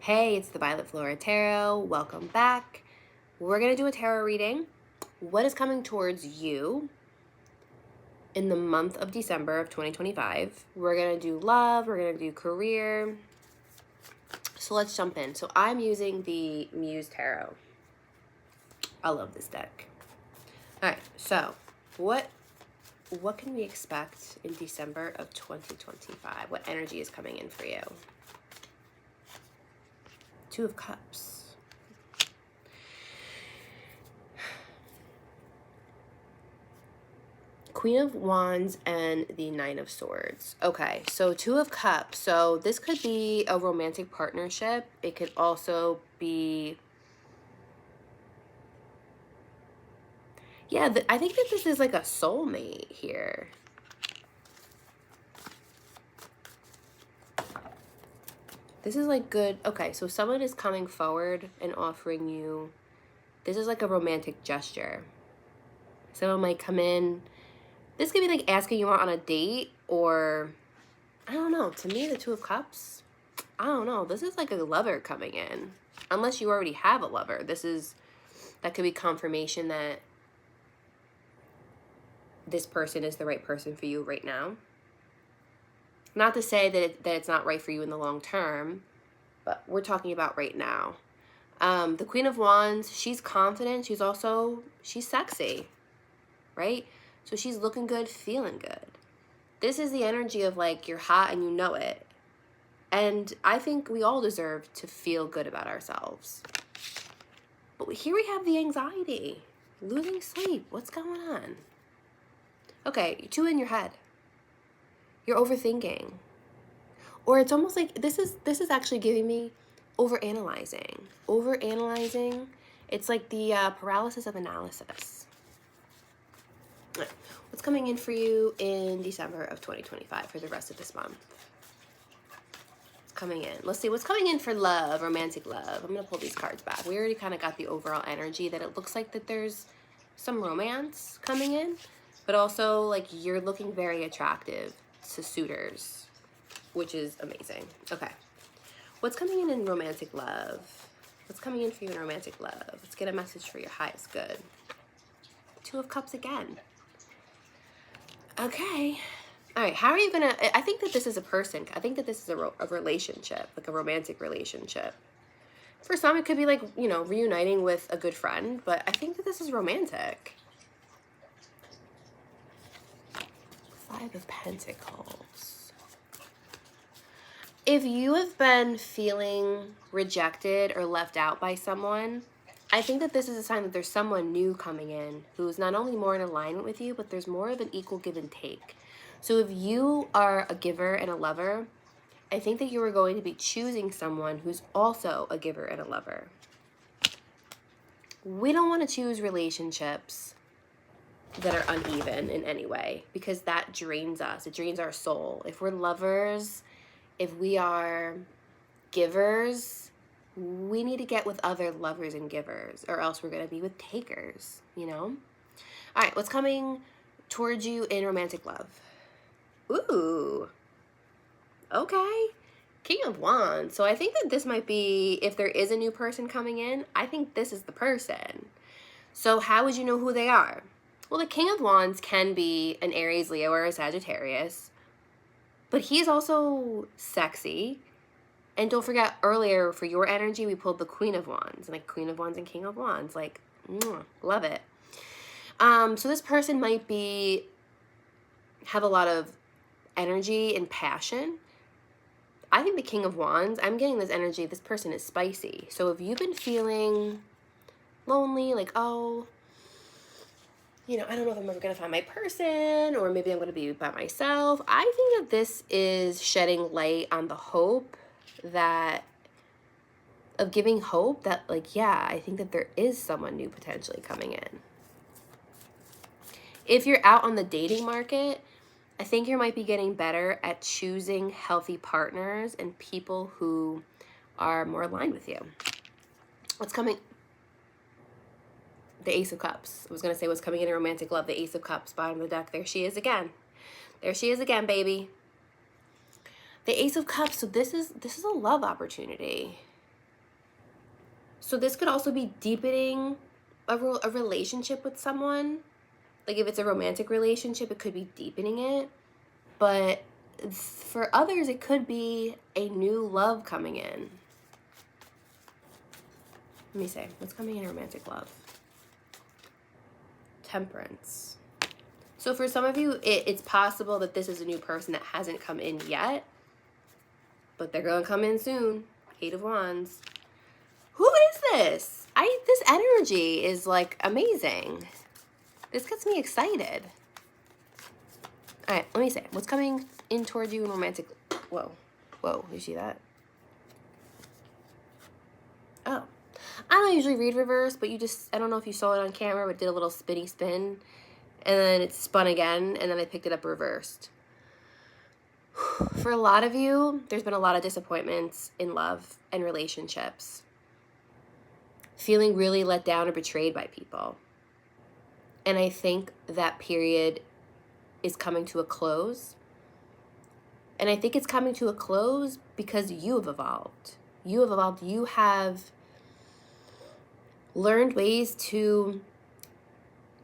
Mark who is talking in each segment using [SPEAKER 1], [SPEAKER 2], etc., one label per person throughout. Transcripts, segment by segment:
[SPEAKER 1] Hey, it's the Violet Flora Tarot. Welcome back. We're going to do a tarot reading. What is coming towards you in the month of December of 2025? We're going to do love, we're going to do career. So let's jump in. So I'm using the Muse Tarot. I love this deck. All right, so what can we expect in December of 2025? What energy is coming in for you? Two of Cups. Queen of Wands and the Nine of Swords. Okay, so Two of Cups. So this could be a romantic partnership. It could also be... Yeah, I think that this is like a soulmate here. This is like good. Okay, so someone is coming forward and offering you... This is like a romantic gesture. Someone might come in. This could be like asking you out on a date, or... I don't know. To me, the Two of Cups... I don't know. This is like a lover coming in. Unless you already have a lover. That could be confirmation that this person is the right person for you right now. Not to say that it's not right for you in the long term, but we're talking about right now. The Queen of Wands, she's confident. She's sexy, right? So she's looking good, feeling good. This is the energy of like, you're hot and you know it. And I think we all deserve to feel good about ourselves. But here we have the anxiety, losing sleep. What's going on? Okay, you're too in your head. You're overthinking. Or it's almost like this is actually giving me overanalyzing. Overanalyzing. It's like the paralysis of analysis. Right. What's coming in for you in December of 2025 for the rest of this month? What's coming in? Let's see what's coming in for love, romantic love. I'm going to pull these cards back. We already kind of got the overall energy that it looks like that there's some romance coming in, but also like you're looking very attractive to suitors, which is amazing. Okay. What's coming in romantic love? What's coming in for you in romantic love? Let's get a message for your highest good. Two of Cups again. Okay. All right. How are you going to... I think that this is a person. I think that this is a relationship, like a romantic relationship. For some, it could be like, you know, reuniting with a good friend, but I think that this is romantic. Five of Pentacles. If you have been feeling rejected or left out by someone, I think that this is a sign that there's someone new coming in who is not only more in alignment with you, but there's more of an equal give and take. So if you are a giver and a lover, I think that you are going to be choosing someone who's also a giver and a lover. We don't want to choose relationships that are uneven in any way, because that drains us. It drains our soul. If we're lovers, if we are givers, we need to get with other lovers and givers, or else we're going to be with takers, you know? All right, what's coming towards you in romantic love? Ooh. Okay. King of Wands. So I think that this might be, if there is a new person coming in, I think this is the person. So how would you know who they are? Well, the King of Wands can be an Aries, Leo, or a Sagittarius, but he's also sexy. And don't forget, earlier for your energy, we pulled the Queen of Wands, like Queen of Wands and King of Wands, like, love it. So this person might have a lot of energy and passion. I think the King of Wands, I'm getting this energy, this person is spicy. So if you've been feeling lonely, like, oh, you know, I don't know if I'm ever going to find my person, or maybe I'm going to be by myself. I think that this is shedding light on the hope of giving hope that, like, yeah, I think that there is someone new potentially coming in. If you're out on the dating market, I think you might be getting better at choosing healthy partners and people who are more aligned with you. What's coming? The Ace of Cups. I was going to say what's coming in romantic love. The Ace of Cups, bottom of the deck. There she is again. There she is again, baby. The Ace of Cups. So this is a love opportunity. So this could also be deepening a relationship with someone. Like if it's a romantic relationship, it could be deepening it. But for others, it could be a new love coming in. Let me say, what's coming in romantic love? Temperance. So for some of you, it's possible that this is a new person that hasn't come in yet, but they're going to come in soon. Eight of Wands. Who is this? This energy is like amazing. This gets me excited. All right, let me say, what's coming in towards you in romantic? Whoa, you see that? Oh, I don't usually read reverse, but I don't know if you saw it on camera, but it did a little spinny spin, and then it spun again, and then I picked it up reversed. For a lot of you, there's been a lot of disappointments in love and relationships. Feeling really let down or betrayed by people. And I think that period is coming to a close. And I think it's coming to a close because you have evolved. You have evolved. You have learned ways to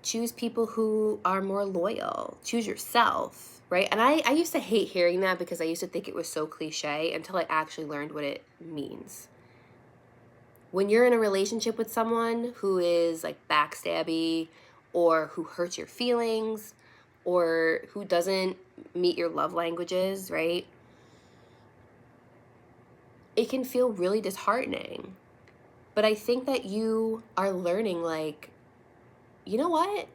[SPEAKER 1] choose people who are more loyal. Choose yourself, right? And I used to hate hearing that because I used to think it was so cliche until I actually learned what it means. When you're in a relationship with someone who is like backstabby or who hurts your feelings or who doesn't meet your love languages, right? It can feel really disheartening. But I think that you are learning, like, you know what?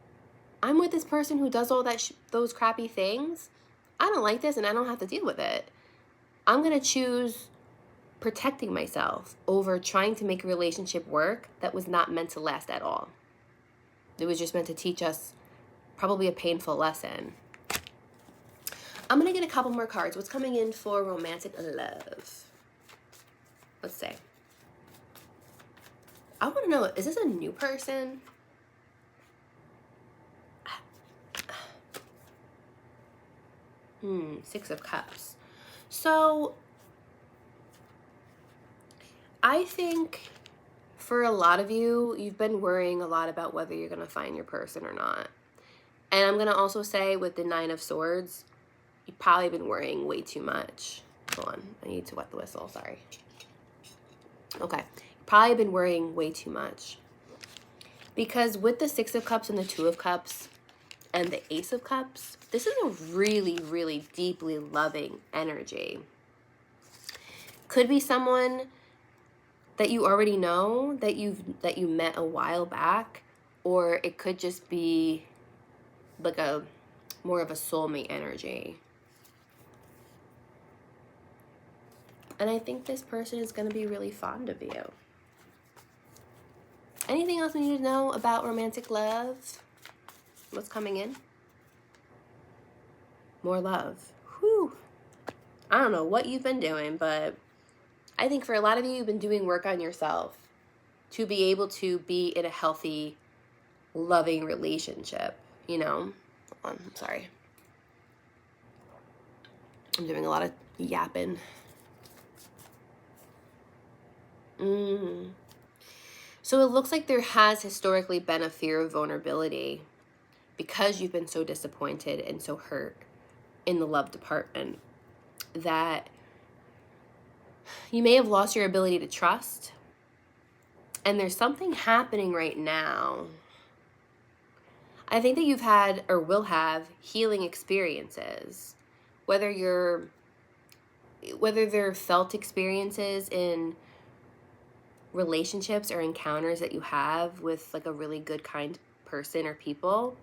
[SPEAKER 1] I'm with this person who does all that those crappy things. I don't like this and I don't have to deal with it. I'm going to choose protecting myself over trying to make a relationship work that was not meant to last at all. It was just meant to teach us probably a painful lesson. I'm going to get a couple more cards. What's coming in for romantic love? Let's see. I want to know, is this a new person? Six of Cups. So I think for a lot of you, you've been worrying a lot about whether you're going to find your person or not. And I'm going to also say with the Nine of Swords, you've probably been worrying way too much. Hold on. I need to wet the whistle. Sorry. Okay. You've probably been worrying way too much. Because with the Six of Cups and the Two of Cups and the Ace of Cups, this is a really, really deeply loving energy. Could be someone that you already know, that you met a while back, or it could just be like a more of a soulmate energy. And I think this person is going to be really fond of you. Anything else we need to know about romantic love? What's coming in? More love. Whew. I don't know what you've been doing, but I think for a lot of you, you've been doing work on yourself to be able to be in a healthy, loving relationship, you know? Hold on, I'm sorry. I'm doing a lot of yapping. So it looks like there has historically been a fear of vulnerability because you've been so disappointed and so hurt in the love department that you may have lost your ability to trust. And there's something happening right now. I think that you've had or will have healing experiences, whether they're felt experiences in relationships or encounters that you have with like a really good, kind person or people,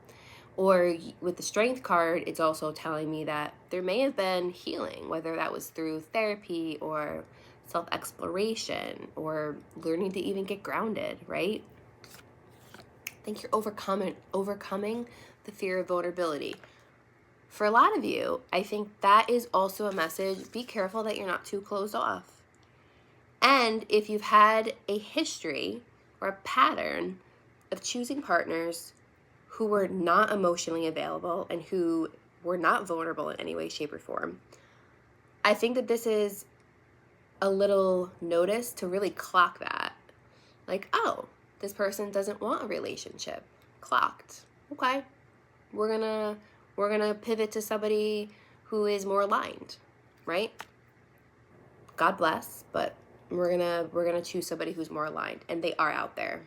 [SPEAKER 1] or with the Strength card, it's also telling me that there may have been healing, whether that was through therapy or self-exploration or learning to even get grounded, right? I think you're overcoming the fear of vulnerability. For a lot of you, I think that is also a message. Be careful that you're not too closed off. And if you've had a history or a pattern of choosing partners who were not emotionally available and who were not vulnerable in any way, shape, or form, I think that this is a little notice to really clock that. Like, oh, this person doesn't want a relationship. Clocked. Okay. We're gonna pivot to somebody who is more aligned, right? God bless, but we're gonna choose somebody who's more aligned, and they are out there.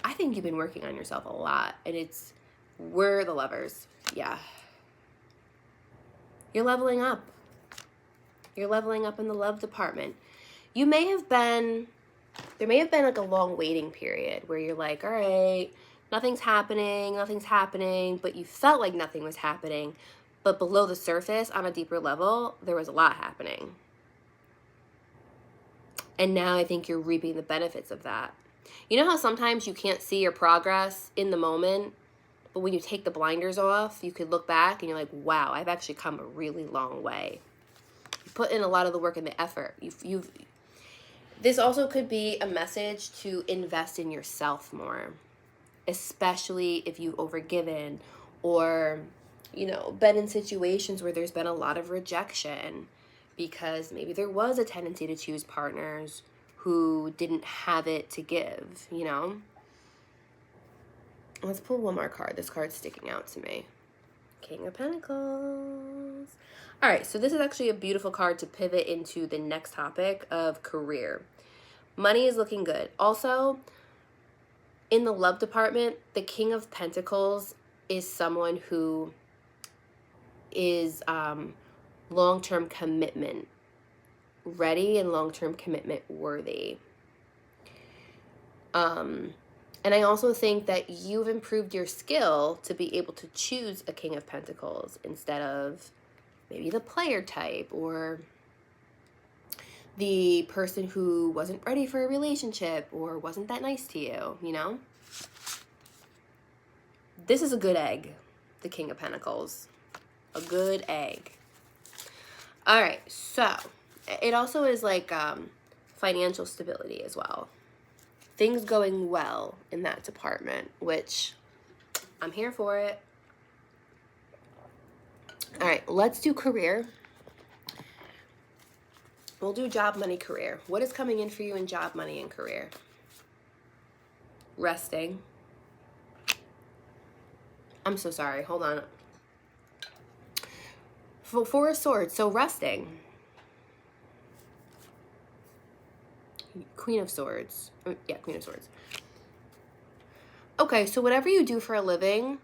[SPEAKER 1] I think you've been working on yourself a lot, and we're the lovers. Yeah. You're leveling up. You're leveling up in the love department. There may have been like a long waiting period where you're like, all right, nothing's happening, but you felt like nothing was happening. But below the surface, on a deeper level, there was a lot happening. And now I think you're reaping the benefits of that. You know how sometimes you can't see your progress in the moment, but when you take the blinders off, you could look back and you're like, wow, I've actually come a really long way. You put in a lot of the work and the effort. This also could be a message to invest in yourself more, especially if you've overgiven or, been in situations where there's been a lot of rejection because maybe there was a tendency to choose partners who didn't have it to give, Let's pull one more card. This card's sticking out to me. King of Pentacles. All right, so this is actually a beautiful card to pivot into the next topic of career. Money is looking good. Also, in the love department, the King of Pentacles is someone who is long-term commitment ready and long-term commitment worthy. And I also think that you've improved your skill to be able to choose a King of Pentacles instead of maybe the player type or the person who wasn't ready for a relationship or wasn't that nice to you, This is a good egg, the King of Pentacles. A good egg. All right, so it also is like financial stability as well. Things going well in that department, which I'm here for it. All right, let's do career. We'll do job, money, career. What is coming in for you in job, money, and career? Resting. I'm so sorry. Hold on. Four of Swords. So resting. Queen of Swords. Yeah, Queen of Swords. Okay, so whatever you do for a living,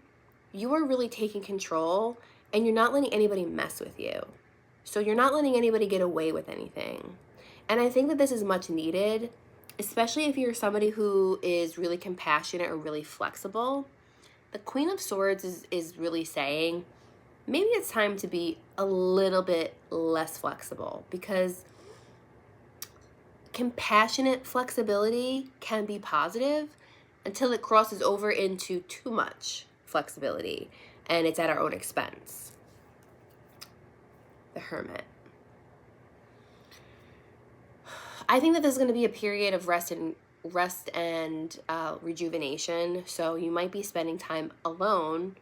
[SPEAKER 1] you are really taking control and you're not letting anybody mess with you. So you're not letting anybody get away with anything. And I think that this is much needed, especially if you're somebody who is really compassionate or really flexible. The Queen of Swords is really saying, maybe it's time to be a little bit less flexible, because compassionate flexibility can be positive until it crosses over into too much flexibility and it's at our own expense. The Hermit. I think that this is going to be a period of rest and rejuvenation. So you might be spending time alone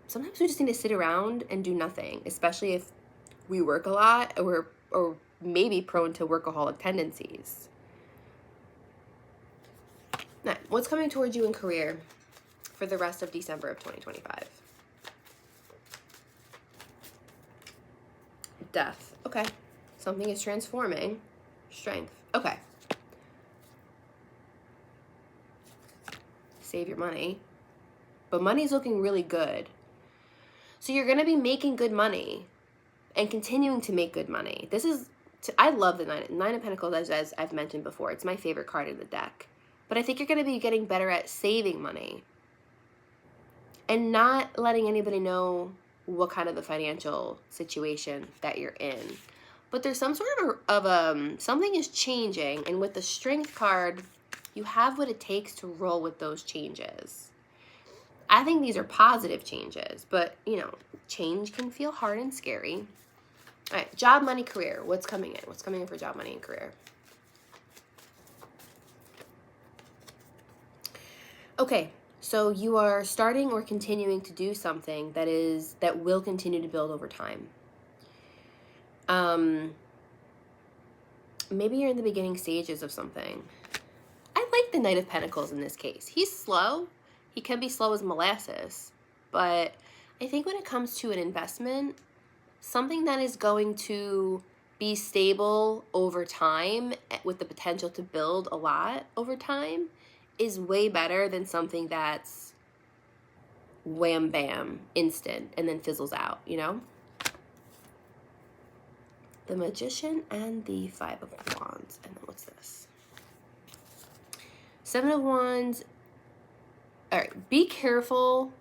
[SPEAKER 1] sometimes we just need to sit around and do nothing, especially if we work a lot or maybe prone to workaholic tendencies. Now, what's coming towards you in career for the rest of December of 2025? Death. Okay. Something is transforming. Strength. Okay. Save your money. But money's looking really good. So you're going to be making good money and continuing to make good money. I love the Nine of Pentacles, as I've mentioned before. It's my favorite card in the deck. But I think you're going to be getting better at saving money and not letting anybody know what kind of a financial situation that you're in. But there's some sort of something is changing, and with the Strength card, you have what it takes to roll with those changes. I think these are positive changes, but change can feel hard and scary. All right, job, money, career. What's coming in? What's coming in for job, money, and career? Okay, so you are starting or continuing to do something that will continue to build over time. maybe you're in the beginning stages of something. I like the Knight of Pentacles in this case. He's slow. He can be slow as molasses. But I think when it comes to an investment, something that is going to be stable over time with the potential to build a lot over time is way better than something that's wham bam, instant, and then fizzles out, you know? The Magician and the Five of Wands. And then what's this? Seven of Wands. All right, be careful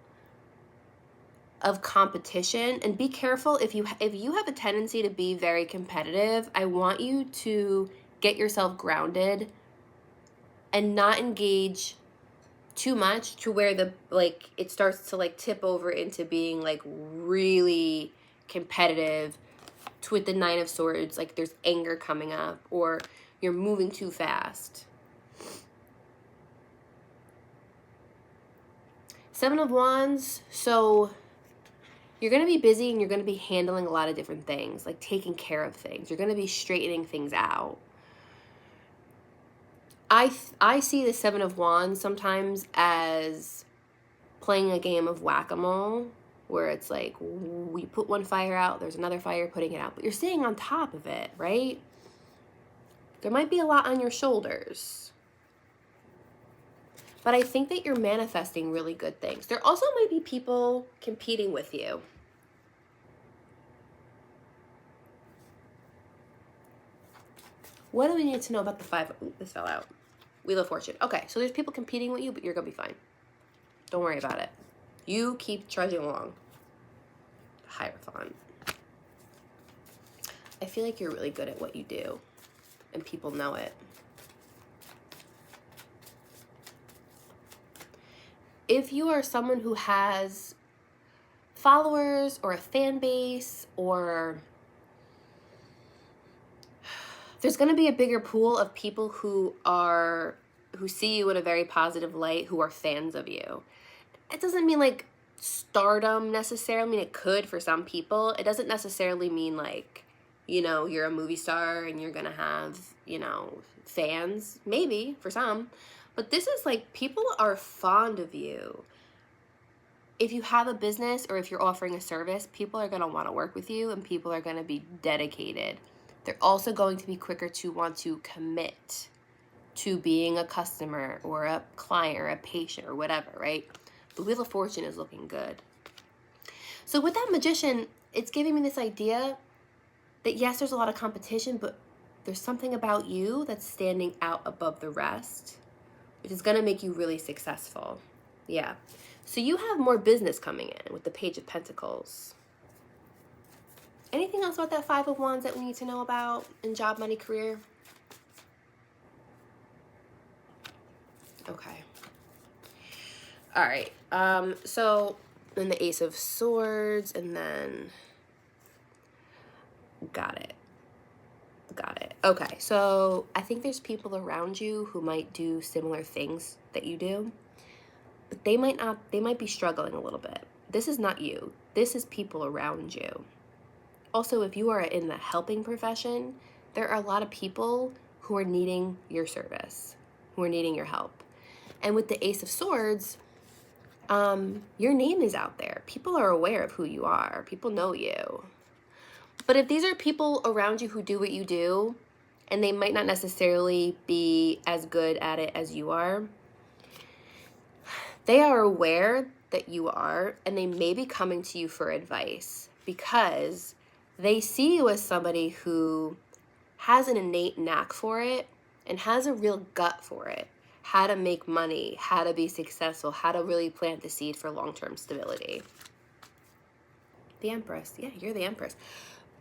[SPEAKER 1] of competition, and be careful if you have a tendency to be very competitive. I want you to get yourself grounded and not engage too much to where it starts to tip over into being really competitive with the Nine of Swords. Like there's anger coming up or you're moving too fast. Seven of Wands, so you're going to be busy and you're going to be handling a lot of different things, like taking care of things. You're going to be straightening things out. I see the Seven of Wands sometimes as playing a game of whack-a-mole, where it's like we put one fire out, there's another fire putting it out, but you're staying on top of it, right? There might be a lot on your shoulders, but I think that you're manifesting really good things. There also might be people competing with you. What do we need to know about the five? Ooh, this fell out. Wheel of Fortune. Okay, so there's people competing with you, but you're going to be fine. Don't worry about it. You keep trudging along. Hierophant. I feel like you're really good at what you do, and people know it. If you are someone who has followers or a fan base, or there's going to be a bigger pool of people who see you in a very positive light, who are fans of you. It doesn't mean like stardom necessarily. I mean, it could for some people. It doesn't necessarily mean like, you're a movie star and you're going to have, fans. Maybe for some. But this is like people are fond of you. If you have a business or if you're offering a service, people are going to want to work with you and people are going to be dedicated. They're also going to be quicker to want to commit to being a customer or a client or a patient or whatever, right? The Wheel of Fortune is looking good. So with that Magician, it's giving me this idea that yes, there's a lot of competition, but there's something about you that's standing out above the rest, which is going to make you really successful. Yeah. So you have more business coming in with the Page of Pentacles. Anything else about that Five of Wands that we need to know about in job, money, career? Okay. All right. So then the Ace of Swords, and then got it. Okay. So I think there's people around you who might do similar things that you do, but they might be struggling a little bit. This is not you. This is people around you. Also, if you are in the helping profession, there are a lot of people who are needing your service, who are needing your help. And with the Ace of Swords, your name is out there. People are aware of who you are. People know you. But if these are people around you who do what you do, and they might not necessarily be as good at it as you are, they are aware that you are, and they may be coming to you for advice because they see you as somebody who has an innate knack for it and has a real gut for it. How to make money, how to be successful, how to really plant the seed for long-term stability. The Empress. Yeah, you're the Empress.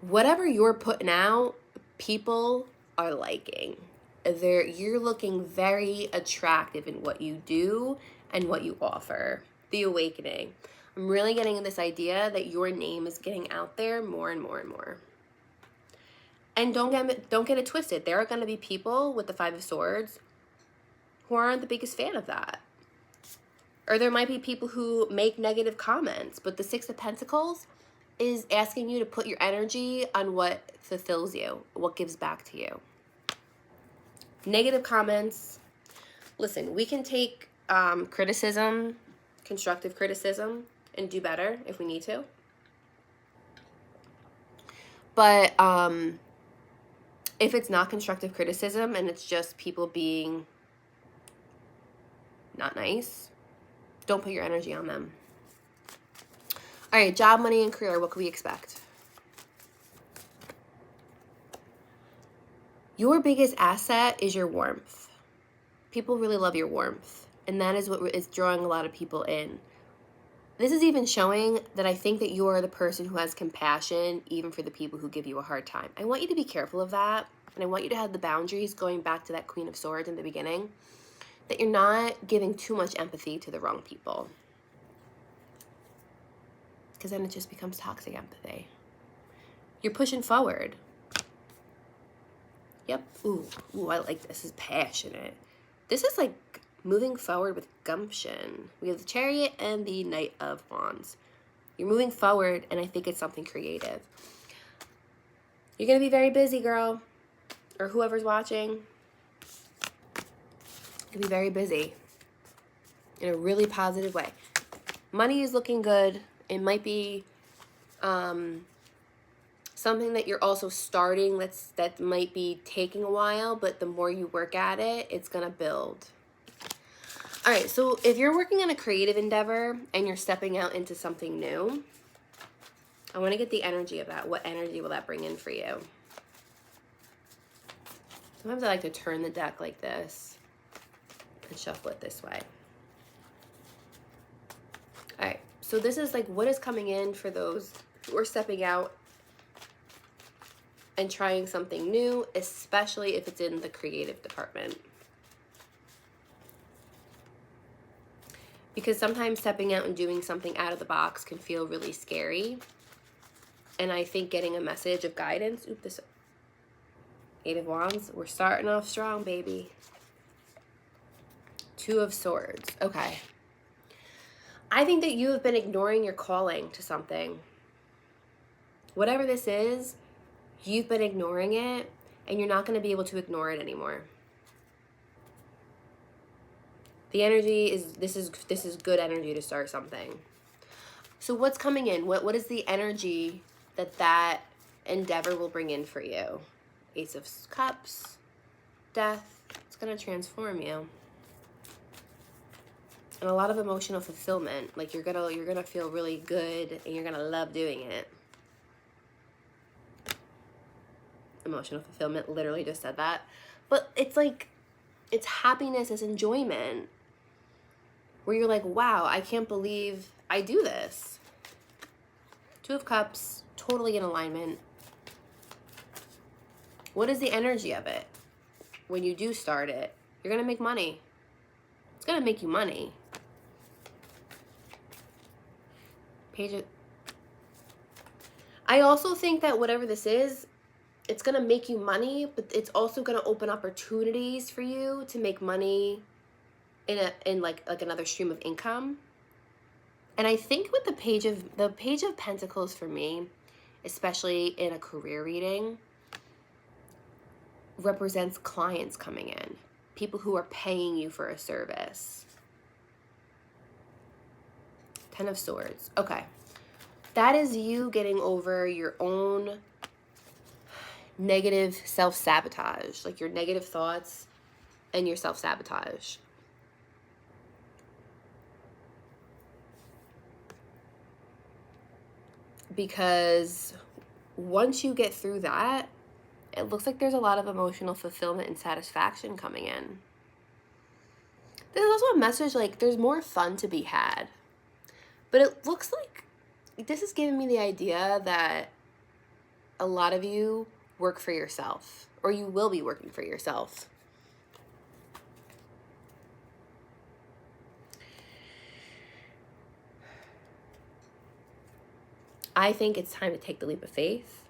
[SPEAKER 1] Whatever you're putting out, people are liking. You're looking very attractive in what you do and what you offer. The Awakening. I'm really getting this idea that your name is getting out there more and more and more. And don't get it twisted. There are going to be people with the Five of Swords who aren't the biggest fan of that. Or there might be people who make negative comments, but the Six of Pentacles is asking you to put your energy on what fulfills you, what gives back to you. Negative comments. Listen, we can take criticism, constructive criticism, and do better if we need to. But if it's not constructive criticism and it's just people being not nice, don't put your energy on them. All right, job, money, and career. What can we expect? Your biggest asset is your warmth. People really love your warmth, and that is what is drawing a lot of people in. This is even showing that I think that you are the person who has compassion even for the people who give you a hard time. I want you to be careful of that, and I want you to have the boundaries, going back to that Queen of Swords in the beginning, that you're not giving too much empathy to the wrong people. Because then it just becomes toxic empathy. You're pushing forward. Yep. Ooh, I like this. This is passionate. This is like moving forward with gumption. We have the Chariot and the Knight of Wands. You're moving forward, and I think it's something creative. You're going to be very busy, girl. Or whoever's watching. You'll be very busy. In a really positive way. Money is looking good. It might be something that you're also starting that might be taking a while, but the more you work at it, it's going to build. All right, so if you're working on a creative endeavor and you're stepping out into something new, I want to get the energy of that. What energy will that bring in for you? Sometimes I like to turn the deck like this and shuffle it this way. All right, so this is like what is coming in for those who are stepping out and trying something new, especially if it's in the creative department. Because sometimes stepping out and doing something out of the box can feel really scary. And I think getting a message of guidance, this Eight of Wands, we're starting off strong, baby. Two of Swords, okay. I think that you have been ignoring your calling to something. Whatever this is, you've been ignoring it, and you're not going to be able to ignore it anymore. The energy is, this is good energy to start something. So what's coming in? What is the energy that endeavor will bring in for you? Ace of Cups, Death. It's going to transform you. And a lot of emotional fulfillment. Like you're gonna feel really good and you're gonna love doing it. Emotional fulfillment, literally just said that. But it's like, it's happiness, it's enjoyment. Where you're like, wow, I can't believe I do this. Two of Cups, totally in alignment. What is the energy of it? When you do start it, you're going to make money. It's going to make you money. I also think that whatever this is, it's going to make you money, but it's also going to open opportunities for you to make money in like another stream of income. And I think with the Page of Pentacles for me, especially in a career reading, represents clients coming in, people who are paying you for a service. Ten of Swords. Okay. That is you getting over your own negative self-sabotage, like your negative thoughts and your self-sabotage. Because once you get through that, it looks like there's a lot of emotional fulfillment and satisfaction coming in. There's also a message like there's more fun to be had. But it looks like this is giving me the idea that a lot of you work for yourself, or you will be working for yourself. I think it's time to take the leap of faith.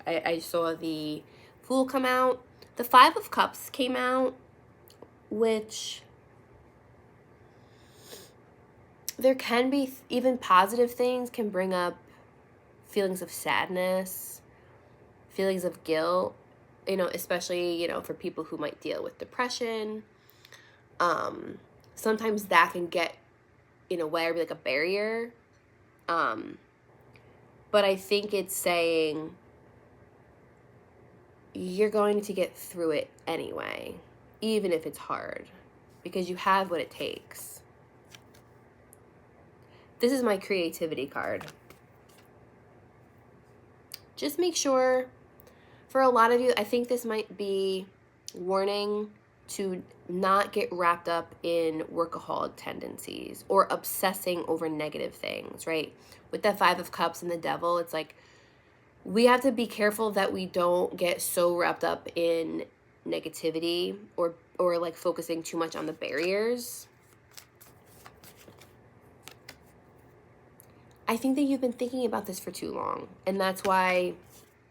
[SPEAKER 1] I saw the Fool come out. The Five of Cups came out, which there can be even positive things can bring up feelings of sadness, feelings of guilt. especially, for people who might deal with depression. Sometimes that can get in a way, like a barrier. But I think it's saying you're going to get through it anyway, even if it's hard, because you have what it takes. This is my creativity card. Just make sure, for a lot of you, I think this might be warning to not get wrapped up in workaholic tendencies or obsessing over negative things, right? With the Five of Cups and the Devil, it's like we have to be careful that we don't get so wrapped up in negativity or like focusing too much on the barriers. I think that you've been thinking about this for too long, and that's why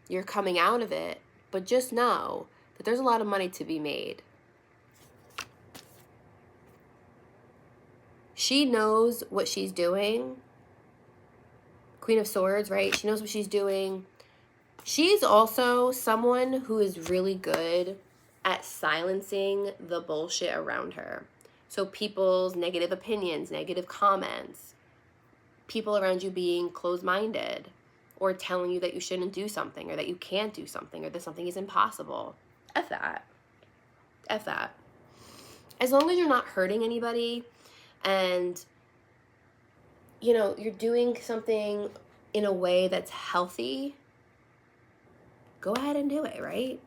[SPEAKER 1] you're coming out of it. But just know that there's a lot of money to be made. She knows what she's doing. Queen of Swords, right? She knows what she's doing. She's also someone who is really good at silencing the bullshit around her. So people's negative opinions, negative comments, people around you being closed-minded or telling you that you shouldn't do something or that you can't do something or that something is impossible. F that. F that. As long as you're not hurting anybody and, you're doing something in a way that's healthy, go ahead and do it, right?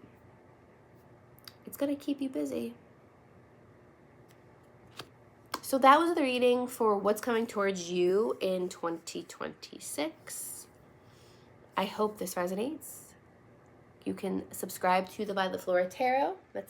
[SPEAKER 1] It's going to keep you busy. So that was the reading for what's coming towards you in 2026. I hope this resonates. You can subscribe to the Violet Flora Tarot. That's